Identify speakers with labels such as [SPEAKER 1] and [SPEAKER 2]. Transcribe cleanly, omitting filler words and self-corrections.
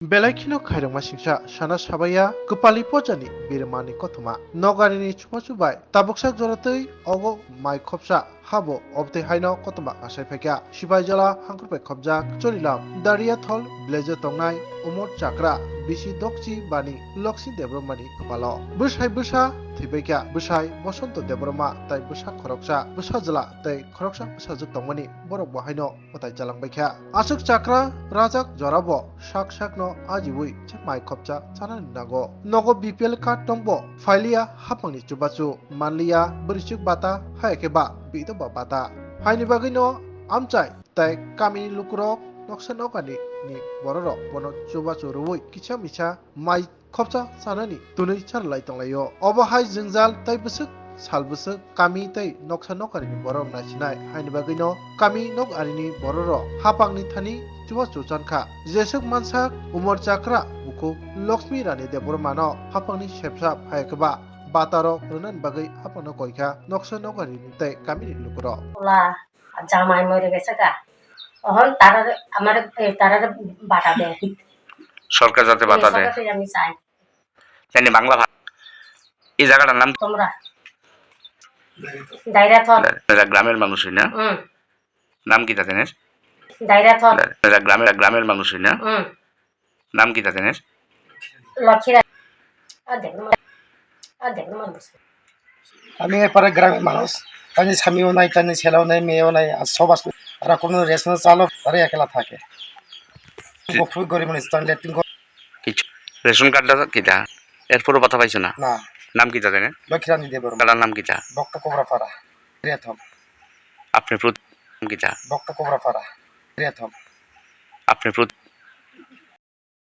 [SPEAKER 1] Belaikino khairangma singsa sana sabaya kepali pojani birmani kotoma nogarini chuma chubai tabuksak joratei ogo mai khopsa habo obte haino kotoma asai phekya sibai jala hangkurpe khopjak chorilam daria thol blaze tongnai umot chakra bisi dokchi bani loksin debromani kepalo busai busa thibekya busai bosonto debroma tai busa khoroksa busa jala tai khoroksa busa juk tongmani borok bahaino otai jalangbaikya asuk chakra rajak jorabo sak sakno ajibui chakmai khopcha chanani nago nogo BPL card tongbo failia hapangni chubachu manliya brisuk bata haikeba bido bata haini bagino amchai tai kami lukurok noksa nokani ni bororok bono chubachu ruwui kicha micha mai khopcha chanani tunui charlai tonglayo obo hai jingjal tai busuk sal busuk kami tai noksa nokani ni borok nasinai haini bagino kami nok arini bororo hapangni thani chubachu chankha jesuk mansak umor chakra buku Lakshmi Rani Debormano hapangni sepsap haikeba bataro runan bagai hapangno koikha noksa nokani ni tai kami ni lukuro
[SPEAKER 2] OLA জামাই মরে গেছে গা তখন তারা আমার তারা বাটা দেয়
[SPEAKER 3] সরকার যাতে বাধা দেয়
[SPEAKER 2] সরকারকে আমি চাই
[SPEAKER 3] জানি বাংলা এই জায়গাটার নাম
[SPEAKER 2] তোমরা দাইরাথল
[SPEAKER 3] এরা গ্রামের মানুষই না নাম কি তাদের
[SPEAKER 2] দাইরাথল
[SPEAKER 3] এরা গ্রামের মানুষই না নাম কি তাদের
[SPEAKER 2] লক্ষ্মীরা আর দেখুন বসে
[SPEAKER 4] আমি এরপরে গ্রামের মানুষ তাদের স্বামীও নাই তাদের ছেলেও নাই মেয়েও নাই আর সব আসলে তারা কোনো রেশনের চালক তারা একলা থাকে খুব গরিব মানুষ তারা ল্যাট্রিন
[SPEAKER 3] কিছু রেশন কার্ডটা কিটা এরপরও কথা পাইছো না
[SPEAKER 4] না
[SPEAKER 3] নাম কি তাদের
[SPEAKER 4] লক্ষ্মীরানী দেবর
[SPEAKER 3] কালার নাম কিটা
[SPEAKER 4] বক্ত কোবরাপাড়া রেথম
[SPEAKER 3] আপনি নাম কিটা
[SPEAKER 4] বক্ত কোবরাপাড়া রেথম
[SPEAKER 3] আপনি